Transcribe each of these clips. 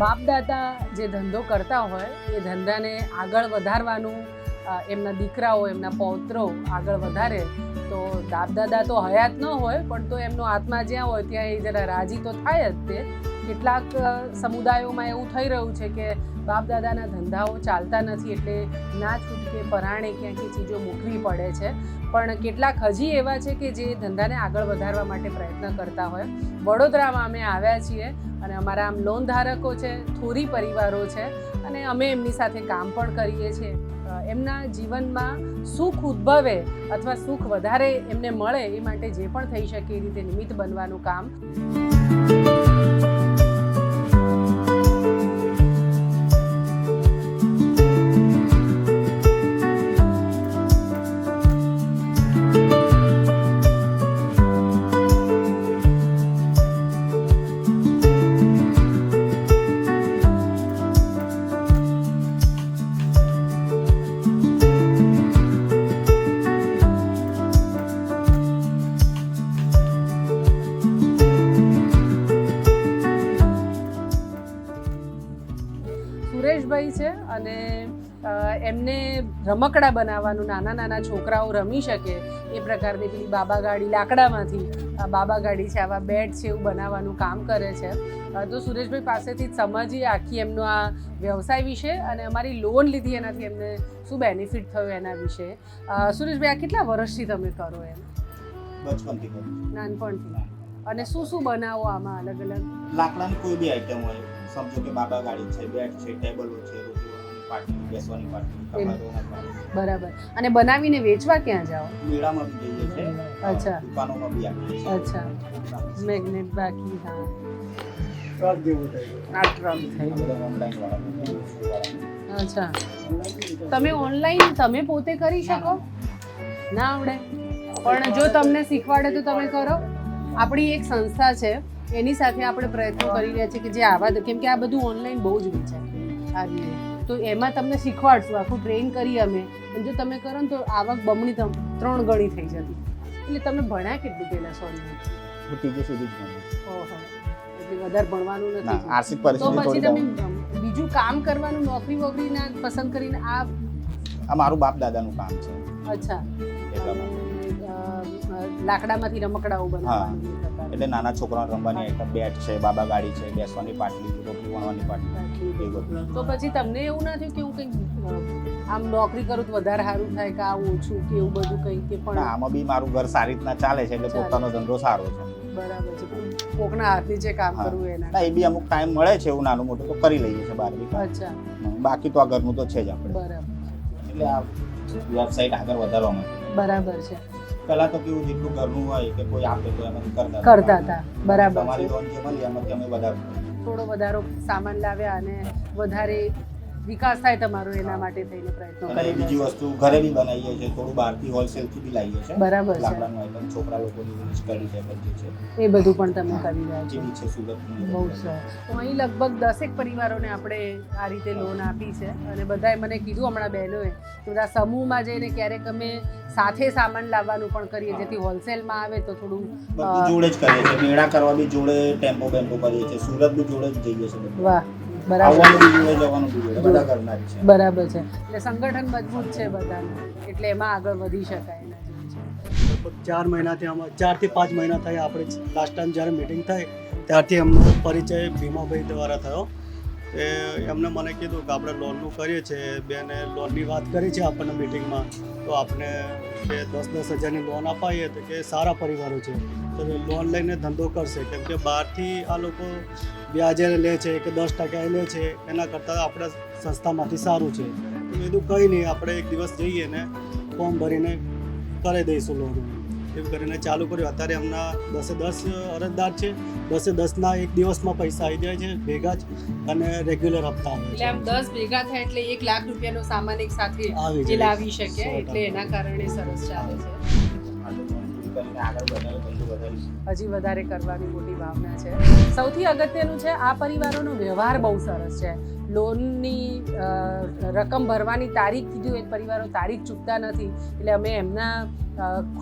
બાપ દાદા જે ધંધો કરતા હોય એ ધંધાને આગળ વધારવાનું એમના દીકરાઓ એમના પૌત્રો આગળ વધારે તો બાપ દાદા તો હયાત ન હોય પણ તો એમનો આત્મા જ્યાં હોય ત્યાં એ જરા રાજી તો થાય જ તે. કેટલાક સમુદાયોમાં એવું થઈ રહ્યું છે કે બાપ દાદાના ધંધાઓ ચાલતા નથી એટલે ના છૂટકે પરાણે ક્યાંકથી ચીજો મૂકવી પડે છે. પણ કેટલાક હજી એવા છે કે જે ધંધાને આગળ વધારવા માટે પ્રયત્ન કરતા હોય. વડોદરામાં અમે આવ્યા છીએ અને અમારા આમ લોન ધારકો છે, થોરી પરિવારો છે અને અમે એમની સાથે કામ પણ કરીએ છીએ. એમના જીવનમાં સુખ ઉદ્ભવે અથવા સુખ વધારે એમને મળે એ માટે જે પણ થઈ શકે એ રીતે નિમિત્ત બનવાનું કામ. સુરેશભાઈ છે અને એમને રમકડા બનાવવાનું, નાના નાના છોકરાઓ રમી શકે એ પ્રકારની પેલી બાબા ગાડી, લાકડામાંથી બાબા ગાડી છે, આવા બેટ છે એવું બનાવવાનું કામ કરે છે. તો સુરેશભાઈ પાસેથી જ સમજીએ આખી એમનો આ વ્યવસાય વિશે અને અમારી લોન લીધી એનાથી એમને શું બેનિફિટ થયો એના વિશે. સુરેશભાઈ, આ કેટલા વર્ષથી તમે કરો એમ? બચપનથી કરું. નાનપણથી. અને શું શું બનાવો આમાં અલગ અલગ? લાકડાની કોઈ બી આઈટમ હોય, સમજો કે બાબા ગાડી છે, બેટ છે, ટેબલો છે, પાર્ટી, બેસવાની પાર્ટી. બરાબર. અને બનાવીને વેચવા ક્યાં જાઓ? મેળામાં બી જઈએ છે. અચ્છા. દુકાનોમાં બી આપીએ છીએ. અચ્છા. મેગ્નેટ બાકી. હા, ટ્રક જેવું થાય. આ ટ્રક થઈ. ઓનલાઈન વાળા. અચ્છા. તમે ઓનલાઈન તમે પોતે કરી શકો? ના આવડે પણ જો તમને શીખવાડે તો તમે કરો. આપણી એક સંસ્થા છે એની સાથે આપણે પ્રયત્નો કરી રહ્યા છીએ કે જે આવા, કેમ કે આ બધું ઓનલાઈન બહુ જ વેચાય આ રીતે, તો એમાં તમને શીખવાડશું, આખું ટ્રેન કરી અમે. અને જો તમે કરો ને તો આવક બમણી 3 ગણી થઈ જતી. એટલે તમે ભણ્યા કેટલું પહેલાં? સોરી, હું ત્રીજી સુધી જ ભણ્યો. ઓહો, એટલે વધારે ભણવાનું નથી. આર્થિક તો પરિસ્થિતિ પછી થોડી તમે બીજું કામ કરવાનું, નોકરી વોકરીના પસંદ કરીને આ? આ મારું બાપ દાદાનું કામ છે. અચ્છા. એટલા માટે. લાકડામાંથી રમકડાઓ બનાવવાની. એટલે નાના છોકરાઓ રમવાની આઈટમ, બેટ છે, બાબા ગાડી છે, બેસવાની પાટલી, રોટલી વણવાની પાટલી, એ બધું. તો પછી તમને એવું ના થયું કે હું કંઈક આમ નોકરી કરું તો વધારે સારું થાય કે આ ઓછું કે એવું બધું કંઈ? કે પણ આમાં બી મારું ઘર સારી રીતના ચાલે છે એટલે પોતાનો ધંધો સારો છે. બરાબર છે. કોકના હાથ નીચે કામ કરવું એના? ના, એ બી અમુક ટાઈમ મળે છે એવું નાનું મોટું તો કરી લઈએ છીએ બહાર બી. અચ્છા. બાકી તો આ ઘરનું તો છે જ આપણે. બરાબર. એટલે આ વેબસાઇટ આગળ વધારવા માટે. બરાબર છે. પહેલા તો કેવું જેટલું ઘરનું હોય કે કોઈ આપે તો એમાંથી કરતા હતા. બરાબર. તમારી લોન જે મળી એમાંથી અમે વધારે થોડો વધારો સામાન લાવ્યા અને વધારે વિકાસ થાય તમારો, એના માટે થઈને પ્રયત્નો અને કરી. બીજી વસ્તુ ઘરે બી બનાવીએ છીએ, થોડું બહારથી હોલસેલથી બી લાવીએ છીએ. બરાબર છે. લાકડાનું આઈટમ, છોકરા લોકોની સ્ટડી ટેબલ જે છે એ બધું પણ તમે કરી રહ્યા છો. જે બી છે સુરતની. બહુ સરસ. તો અહીં લગભગ 10 પરિવારોને આપણે આ રીતે લોન આપી છે અને બધાએ મને કીધું હમણાં બહેનોએ કે બધા સમૂહમાં જઈને ક્યારેક અમે સાથે સામાન લાવવાનું પણ કરીએ જેથી હોલસેલમાં આવે તો થોડું બધું જોડે જ કરીએ છીએ. મેળા કરવા બી જોડે, ટેમ્પો કરીએ છીએ, સુરત બી જોડે જ જઈએ છીએ. વાહ, બરાબર. આવવાનું બી જોડે, જવાનું બી જોડે, બધા ઘરના જ છે. બરાબર છે. એટલે સંગઠન મજબૂત છે બધાનું, એટલે એમાં આગળ વધી શકાય એના જેવું છે. લગભગ 4 મહિનાથી આમાં 4 થી 5 મહિના થઈ. આપણે લાસ્ટ ટાઈમ જ્યારે મિટિંગ થઈ ત્યારથી એમનો પરિચય ભીમાભાઈ દ્વારા થયો. એ એમને મને કીધું કે આપણે લોનનું કરીએ છીએ, બેને લોનની વાત કરી છે આપણને મિટિંગમાં, તો આપણે કે 10-10 હજારની લોન અપાઈએ તો કે સારા પરિવારો છે તો લોન લઈને ધંધો કરશે, કેમ કે બહારથી આ લોકો વ્યાજે લે છે કે 10% લે છે, એના કરતાં આપણા સંસ્થામાંથી સારું છે. તો કીધું કંઈ નહીં, આપણે એક દિવસ જઈએ ને ફોર્મ ભરીને કરી દઈશું લોન. એમ કરીને ચાલુ કર્યું. અત્યારે એમના 10 અરજદાર છે. 10 એક દિવસમાં પૈસા આવી જાય છે ભેગા જ, અને રેગ્યુલર હપ્તા આવે એટલે છે. આમ 10 ભેગા થાય એટલે 1 લાખ રૂપિયાનો સામાન એક સાથે આવી જે જાય. લાવી શકે, એટલે એના કારણે સરસ ચાલે છે. આગળ વધારે ધંધો વધારીશું. હજી વધારે કરવાની મોટી ભાવના છે. સૌથી અગત્યનું છે આ પરિવારોનો વ્યવહાર બહુ સરસ છે. લોનની રકમ ભરવાની તારીખ કીધી હોય, પરિવારો તારીખ ચૂકતા નથી. એટલે અમે એમના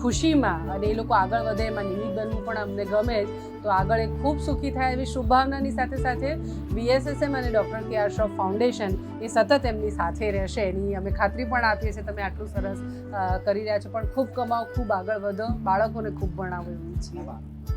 ખુશીમાં અને એ લોકો આગળ વધે એમાં નિમિત્ત બનવું પણ અમને ગમે જ. તો આગળ એક ખૂબ સુખી થાય એવી શુભભાવનાની સાથે સાથે BSSM અને ડૉક્ટર કે આર શ્રોફ ફાઉન્ડેશન એ સતત એમની સાથે રહેશે એની અમે ખાતરી પણ આપીએ છીએ. તમે આટલું સરસ કરી રહ્યા છો, પણ ખૂબ કમાઓ, ખૂબ આગળ વધો, બાળકોને ખૂબ ભણાવો એવું છે.